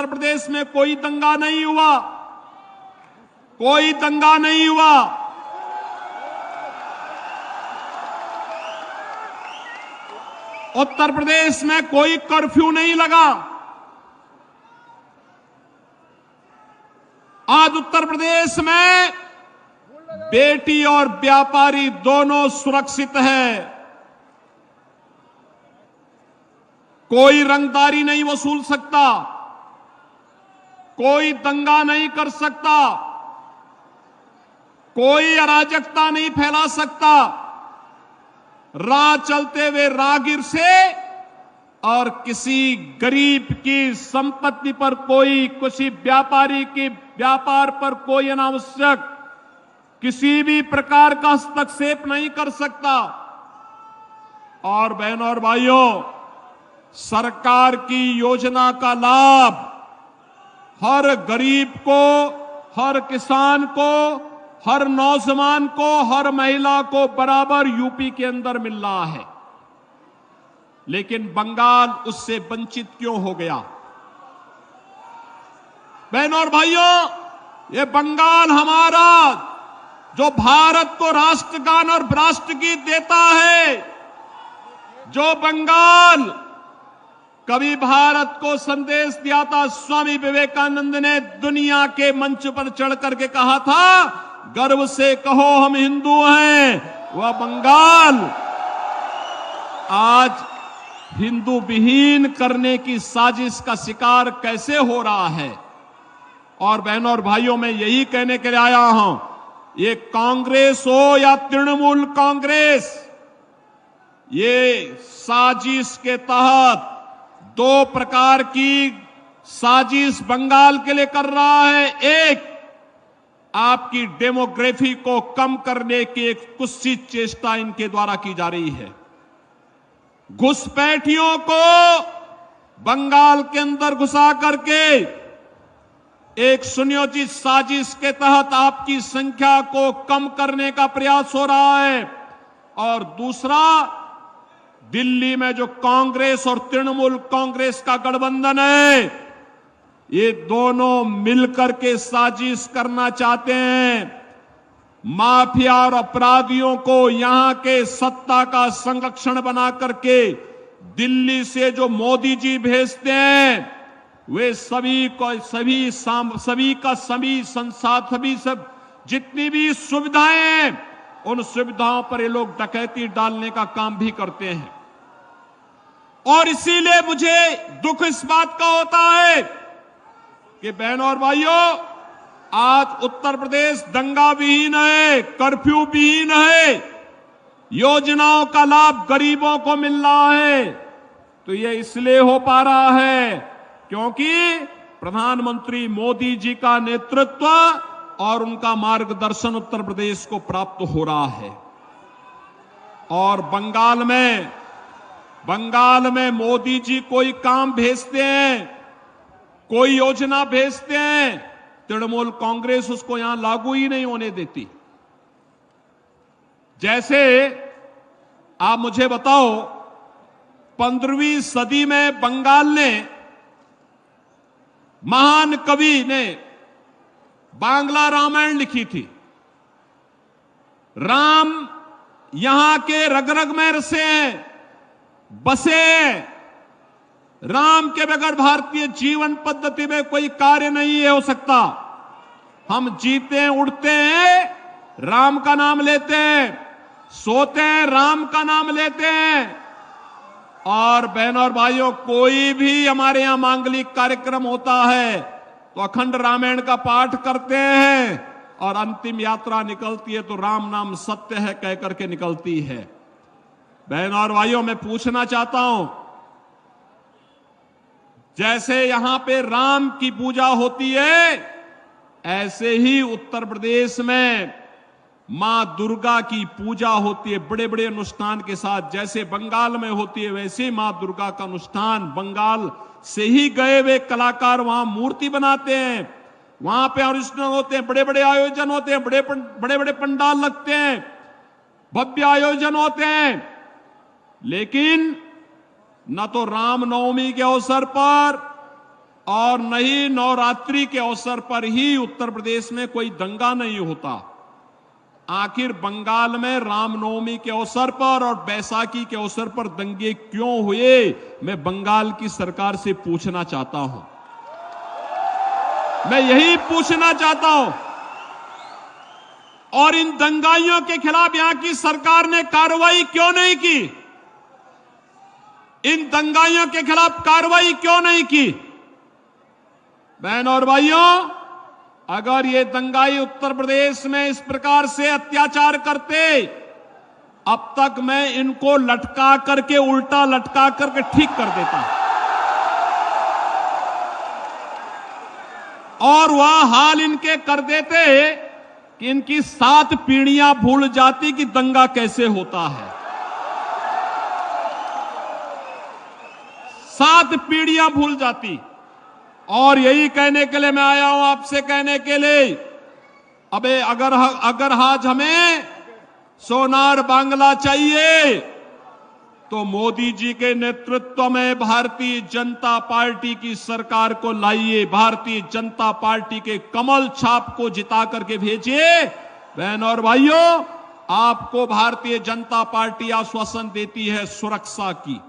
उत्तर प्रदेश में कोई दंगा नहीं हुआ, कोई दंगा नहीं हुआ। उत्तर प्रदेश में कोई कर्फ्यू नहीं लगा। आज उत्तर प्रदेश में बेटी और व्यापारी दोनों सुरक्षित है। कोई रंगदारी नहीं वसूल सकता, कोई दंगा नहीं कर सकता, कोई अराजकता नहीं फैला सकता। राह चलते हुए राहगीर से और किसी गरीब की संपत्ति पर कोई, किसी व्यापारी के व्यापार पर कोई अनावश्यक किसी भी प्रकार का हस्तक्षेप नहीं कर सकता। और बहनों और भाइयों, सरकार की योजना का लाभ हर गरीब को, हर किसान को, हर नौजवान को, हर महिला को बराबर यूपी के अंदर मिल रहा है। लेकिन बंगाल उससे वंचित क्यों हो गया? बहनों और भाइयों, ये बंगाल हमारा, जो भारत को राष्ट्रगान और राष्ट्रगीत देता है, जो बंगाल कभी भारत को संदेश दिया था, स्वामी विवेकानंद ने दुनिया के मंच पर चढ़ करके कहा था, गर्व से कहो हम हिंदू हैं, वह बंगाल आज हिंदू विहीन करने की साजिश का शिकार कैसे हो रहा है। और बहनों और भाइयों, मैं यही कहने के लिए आया हूं, ये कांग्रेस हो या तृणमूल कांग्रेस, ये साजिश के तहत दो प्रकार की साजिश बंगाल के लिए कर रहा है। एक, आपकी डेमोग्राफी को कम करने की एक कुत्सित चेष्टा इनके द्वारा की जा रही है। घुसपैठियों को बंगाल के अंदर घुसा करके एक सुनियोजित साजिश के तहत आपकी संख्या को कम करने का प्रयास हो रहा है। और दूसरा, दिल्ली में जो कांग्रेस और तृणमूल कांग्रेस का गठबंधन है, ये दोनों मिलकर के साजिश करना चाहते हैं। माफिया और अपराधियों को यहां के सत्ता का संरक्षण बना करके दिल्ली से जो मोदी जी भेजते हैं, वे सभी को सभी संसाधन, सब जितनी भी सुविधाएं हैं, उन सुविधाओं पर ये लोग डकैती डालने का काम भी करते हैं। और इसीलिए मुझे दुख इस बात का होता है कि बहनों और भाइयों, आज उत्तर प्रदेश दंगा विहीन है, कर्फ्यू विहीन है, योजनाओं का लाभ गरीबों को मिल रहा है। तो ये इसलिए हो पा रहा है क्योंकि प्रधानमंत्री मोदी जी का नेतृत्व और उनका मार्गदर्शन उत्तर प्रदेश को प्राप्त हो रहा है। और बंगाल में मोदी जी कोई काम भेजते हैं, कोई योजना भेजते हैं, तृणमूल कांग्रेस उसको यहां लागू ही नहीं होने देती। जैसे आप मुझे बताओ, 15वीं सदी में बंगाल ने, महान कवि ने बांग्ला रामायण लिखी थी। राम यहां के रग रग में रसे हैं, बसे हैं। राम के बगैर भारतीय जीवन पद्धति में कोई कार्य नहीं हो सकता। हम जीते हैं, उठते हैं, राम का नाम लेते हैं, सोते हैं, राम का नाम लेते हैं। और बहनों और भाइयों, कोई भी हमारे यहां मांगलिक कार्यक्रम होता है तो अखंड रामायण का पाठ करते हैं, और अंतिम यात्रा निकलती है तो राम नाम सत्य है कह करके निकलती है। बहनों और भाइयों, मैं पूछना चाहता हूं, जैसे यहां पे राम की पूजा होती है, ऐसे ही उत्तर प्रदेश में मां दुर्गा की पूजा होती है, बड़े बड़े अनुष्ठान के साथ। जैसे बंगाल में होती है, वैसे ही मां दुर्गा का अनुष्ठान, बंगाल से ही गए हुए कलाकार वहां मूर्ति बनाते हैं, वहां पे अनुष्ठान होते हैं, बड़े बड़े आयोजन होते हैं, बड़े बड़े पंडाल लगते हैं, भव्य आयोजन होते हैं। लेकिन न तो रामनवमी के अवसर पर और न ही नवरात्रि के अवसर पर ही उत्तर प्रदेश में कोई दंगा नहीं होता। आखिर बंगाल में रामनवमी के अवसर पर और बैसाखी के अवसर पर दंगे क्यों हुए, मैं बंगाल की सरकार से पूछना चाहता हूं। मैं यही पूछना चाहता हूं। और इन दंगाइयों के खिलाफ यहां की सरकार ने कार्रवाई क्यों नहीं की? इन दंगाइयों के खिलाफ कार्रवाई क्यों नहीं की? बहनों और भाइयों, अगर ये दंगाई उत्तर प्रदेश में इस प्रकार से अत्याचार करते, अब तक मैं इनको लटका करके, उल्टा लटका करके ठीक कर देता। और वह हाल इनके कर देते कि इनकी 7 पीढ़ियां भूल जाती कि दंगा कैसे होता है। 7 पीढ़ियां भूल जाती। और यही कहने के लिए मैं आया हूं, आपसे कहने के लिए, अबे अगर आज हमें सोनार बांग्ला चाहिए तो मोदी जी के नेतृत्व में भारतीय जनता पार्टी की सरकार को लाइए, भारतीय जनता पार्टी के कमल छाप को जिता करके भेजिए। बहनों और भाइयों, आपको भारतीय जनता पार्टी आश्वासन देती है सुरक्षा की।